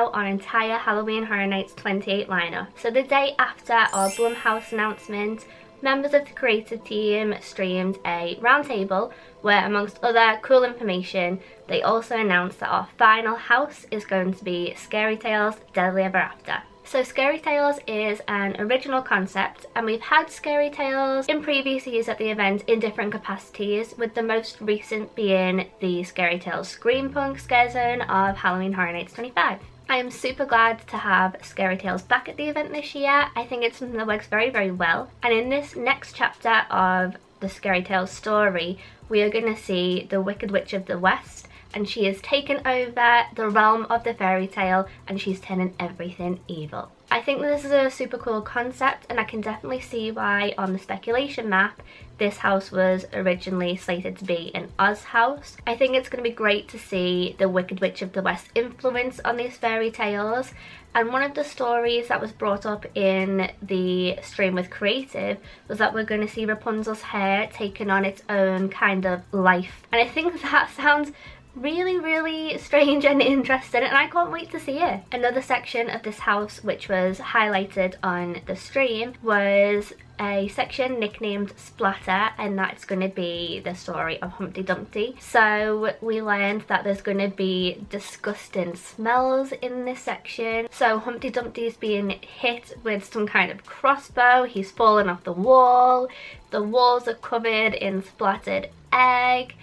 out our entire Halloween Horror Nights 28 lineup. So the day after our Blumhouse announcement, members of the creative team streamed a roundtable where, amongst other cool information, they also announced that our final house is going to be Scary Tales Deadly Ever After. So Scary Tales is an original concept, and we've had Scary Tales in previous years at the event in different capacities, with the most recent being the Scary Tales Scream Punk Scare Zone of Halloween Horror Nights 25. I am super glad to have Scary Tales back at the event this year. I think it's something that works very, very well. And in this next chapter of the Scary Tales story, we are going to see the Wicked Witch of the West, and she has taken over the realm of the fairy tale and she's turning everything evil. I think this is a super cool concept, and I can definitely see why on the speculation map this house was originally slated to be an Oz house. I think it's going to be great to see the Wicked Witch of the West influence on these fairy tales. And one of the stories that was brought up in the stream with Creative was that we're going to see Rapunzel's hair taking on its own kind of life. And I think that sounds really, really strange and interesting, and I can't wait to see it. Another section of this house which was highlighted on the stream was a section nicknamed Splatter, and that's going to be the story of Humpty Dumpty. So we learned that there's going to be disgusting smells in this section. So Humpty Dumpty's being hit with some kind of crossbow, he's fallen off the walls are covered in splattered egg,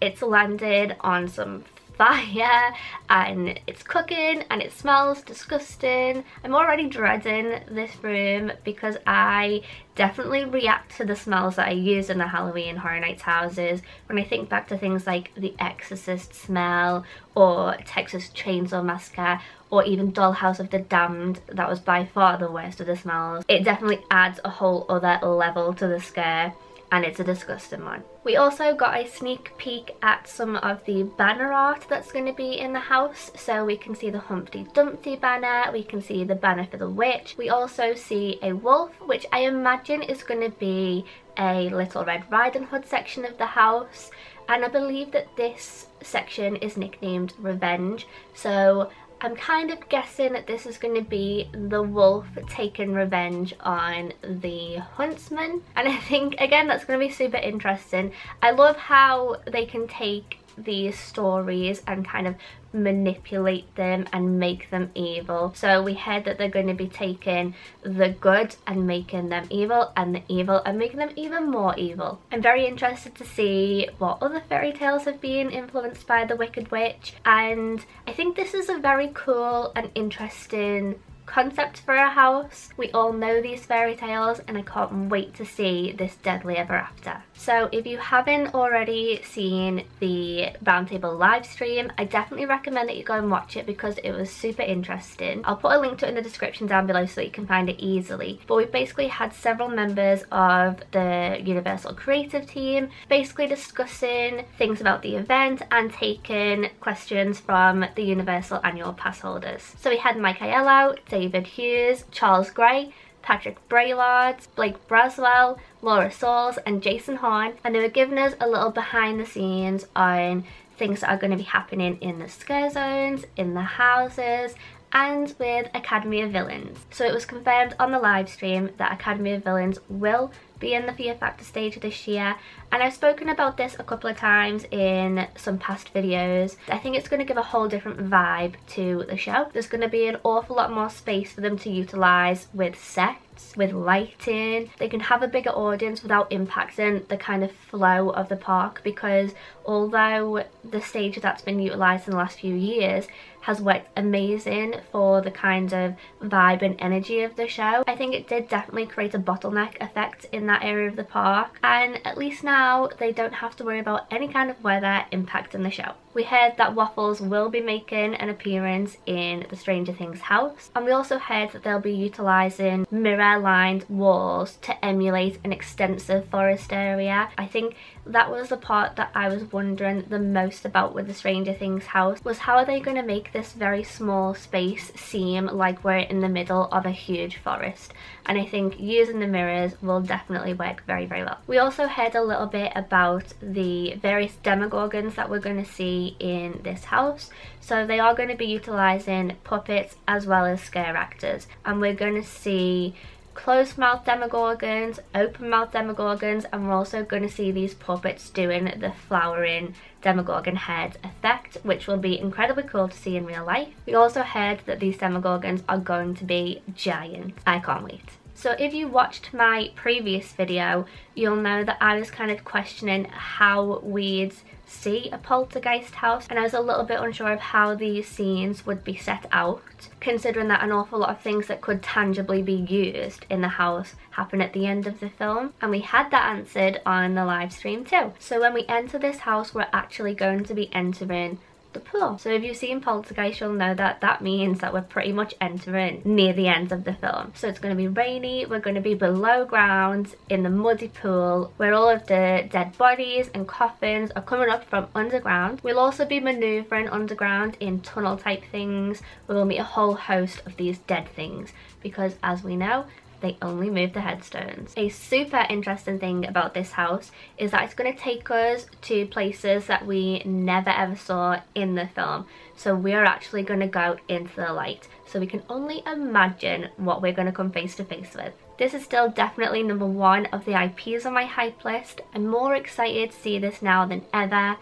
it's landed on some fire and it's cooking and it smells disgusting. I'm already dreading this room because I definitely react to the smells that I use in the Halloween Horror Nights houses when I think back to things like the Exorcist smell or Texas Chainsaw Massacre or even Dollhouse of the Damned. That was by far the worst of the smells. It definitely adds a whole other level to the scare, and it's a disgusting one. We also got a sneak peek at some of the banner art that's going to be in the house. So we can see the Humpty Dumpty banner, we can see the banner for the witch. We also see a wolf, which I imagine is going to be a Little Red Riding Hood section of the house. And I believe that this section is nicknamed Revenge. So I'm kind of guessing that this is going to be the wolf taking revenge on the huntsman. And I think, again, that's going to be super interesting. I love how they can take these stories and kind of manipulate them and make them evil. So we heard that they're going to be taking the good and making them evil, and the evil and making them even more evil. I'm very interested to see what other fairy tales have been influenced by the Wicked Witch, and I think this is a very cool and interesting concept for a house. We all know these fairy tales, and I can't wait to see this Deadly Ever After. So if you haven't already seen the roundtable live stream, I definitely recommend that you go and watch it because it was super interesting. I'll put a link to it in the description down below so that you can find it easily. But we basically had several members of the Universal creative team basically discussing things about the event and taking questions from the Universal annual pass holders. So we had Mike Aiello, David Hughes, Charles Gray, Patrick Braillard, Blake Braswell, Laura Sauls and Jason Horn, and they were giving us a little behind the scenes on things that are going to be happening in the scare zones, in the houses, and with Academy of Villains. So it was confirmed on the live stream that Academy of Villains will be in the Fear Factor stage this year, and I've spoken about this a couple of times in some past videos. I think it's going to give a whole different vibe to the show. There's going to be an awful lot more space for them to utilise with sets, with lighting. They can have a bigger audience without impacting the kind of flow of the park, because although the stage that's been utilised in the last few years has worked amazing for the kind of vibe and energy of the show, I think it did definitely create a bottleneck effect in that area of the park, and at least now they don't have to worry about any kind of weather impacting the show. We heard that Waffles will be making an appearance in the Stranger Things house, and we also heard that they'll be utilising mirror-lined walls to emulate an extensive forest area. I think that was the part that I was wondering the most about with the Stranger Things house, was how are they going to make this very small space seem like we're in the middle of a huge forest. And I think using the mirrors will definitely work very, very well. We also heard a little bit about the various demogorgons that we're going to see see in this house. So they are going to be utilising puppets as well as scare actors, and we're going to see closed mouth demogorgons, open mouth demogorgons, and we're also going to see these puppets doing the flowering demogorgon head effect, which will be incredibly cool to see in real life. We also heard that these demogorgons are going to be giant. I can't wait. So if you watched my previous video, you'll know that I was kind of questioning how we'd see a poltergeist house, and I was a little bit unsure of how these scenes would be set out, considering that an awful lot of things that could tangibly be used in the house happen at the end of the film, and we had that answered on the live stream too. So when we enter this house, we're actually going to be entering the pool. So if you've seen Poltergeist, you'll know that that means that we're pretty much entering near the end of the film. So it's going to be rainy, we're going to be below ground in the muddy pool where all of the dead bodies and coffins are coming up from underground. We'll also be manoeuvring underground in tunnel type things where we'll meet a whole host of these dead things, because as we know, they only move the headstones. A super interesting thing about this house is that it's going to take us to places that we never ever saw in the film. So we're actually going to go into the light. So we can only imagine what we're going to come face to face with. This is still definitely number one of the IPs on my hype list. I'm more excited to see this now than ever.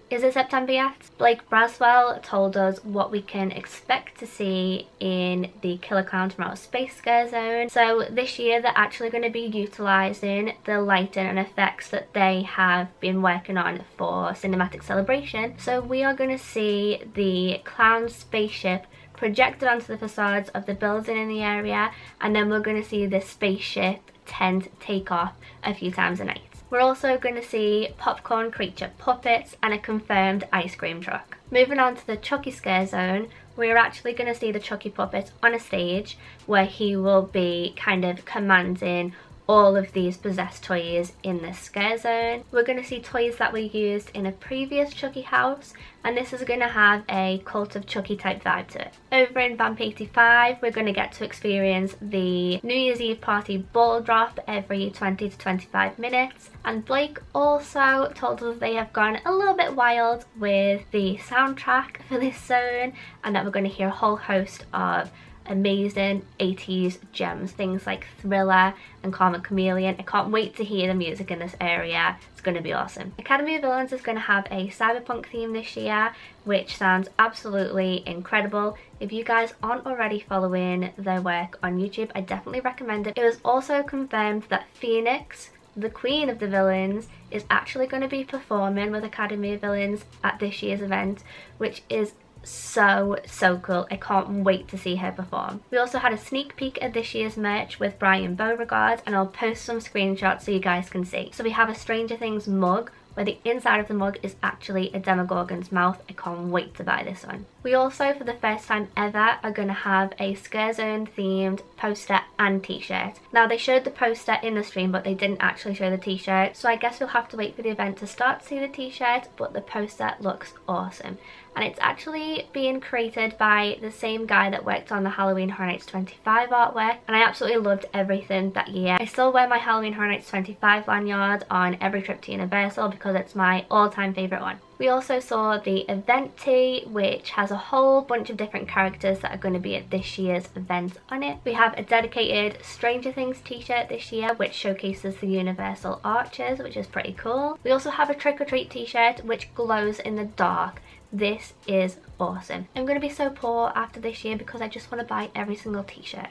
Is it September yet? Blake Braswell told us what we can expect to see in the Killer Clowns from Outer Space Scare Zone. So this year they're actually going to be utilising the lighting and effects that they have been working on for Cinematic Celebration. So we are going to see the clown spaceship projected onto the facades of the building in the area, and then we're going to see the spaceship tent take off a few times a night. We're also going to see popcorn creature puppets and a confirmed ice cream truck. Moving on to the Chucky Scare Zone, we're actually going to see the Chucky puppet on a stage where he will be kind of commanding all of these possessed toys in this scare zone. We're going to see toys that were used in a previous Chucky house, and this is going to have a Cult of Chucky type vibe to it. Over in Vamp 85, we're going to get to experience the New Year's Eve party ball drop every 20 to 25 minutes. And Blake also told us they have gone a little bit wild with the soundtrack for this zone, and that we're going to hear a whole host of amazing 80s gems, things like Thriller and Karma Chameleon. I can't wait to hear the music in this area. It's going to be awesome. Academy of Villains is going to have a cyberpunk theme this year, which sounds absolutely incredible. If you guys aren't already following their work on YouTube, I definitely recommend it. It was also confirmed that Phoenix, the queen of the villains, is actually going to be performing with Academy of Villains at this year's event, which is so cool. I can't wait to see her perform. We also had a sneak peek at this year's merch with Brian Beauregard, and I'll post some screenshots so you guys can see. So we have a Stranger Things mug where the inside of the mug is actually a Demogorgon's mouth. I can't wait to buy this one. We also, for the first time ever, are going to have a Scare Zone themed poster and t-shirt. Now they showed the poster in the stream, but they didn't actually show the t-shirt, so I guess we'll have to wait for the event to start to see the t-shirt, but the poster looks awesome. And it's actually being created by the same guy that worked on the Halloween Horror Nights 25 artwork, and I absolutely loved everything that year. I still wear my Halloween Horror Nights 25 lanyard on every trip to Universal because it's my all-time favourite one. We also saw the event tee, which has a whole bunch of different characters that are going to be at this year's event on it. We have a dedicated Stranger Things t-shirt this year, which showcases the Universal Archers, which is pretty cool. We also have a Trick or Treat t-shirt, which glows in the dark. This is awesome. I'm going to be so poor after this year because I just want to buy every single t-shirt.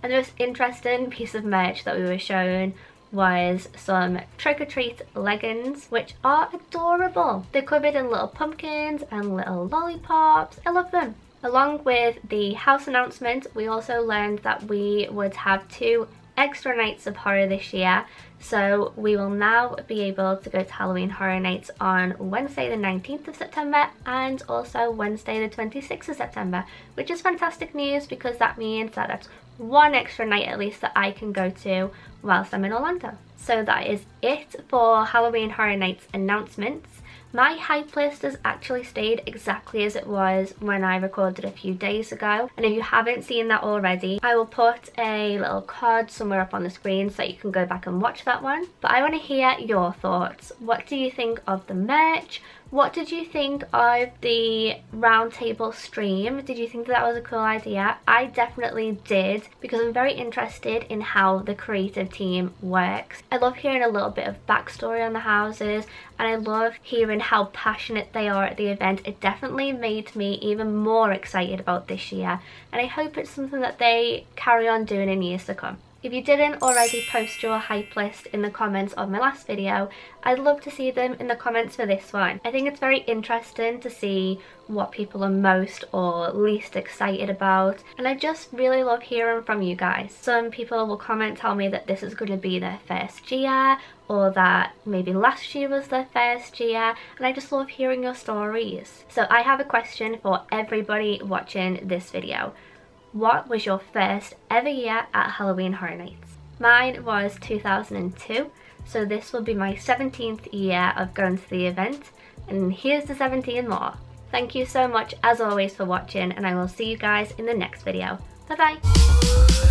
And the most interesting piece of merch that we were shown was some Trick or Treat leggings, which are adorable. They're covered in little pumpkins and little lollipops. I love them. Along with the house announcement, we also learned that we would have 2 extra nights of horror this year. So we will now be able to go to Halloween Horror Nights on Wednesday the 19th of September and also Wednesday the 26th of September, which is fantastic news because that means that that's 1 extra night at least that I can go to whilst I'm in Orlando. So that is it for Halloween Horror Nights announcements. My hype list has actually stayed exactly as it was when I recorded a few days ago, and if you haven't seen that already, I will put a little card somewhere up on the screen so that you can go back and watch that one. But I want to hear your thoughts. What do you think of the merch? What did you think of the round table stream? Did you think that was a cool idea? I definitely did, because I'm very interested in how the creative team works. I love hearing a little bit of backstory on the houses, and I love hearing how passionate they are at the event. It definitely made me even more excited about this year, and I hope it's something that they carry on doing in years to come. If you didn't already post your hype list in the comments of my last video, I'd love to see them in the comments for this one. I think it's very interesting to see what people are most or least excited about, and I just really love hearing from you guys. Some people will comment, tell me that this is going to be their first year, or that maybe last year was their first year, and I just love hearing your stories. So I have a question for everybody watching this video. What was your first ever year at Halloween Horror Nights? Mine was 2002, so this will be my 17th year of going to the event, and here's to 17 more. Thank you so much as always for watching, and I will see you guys in the next video. Bye bye!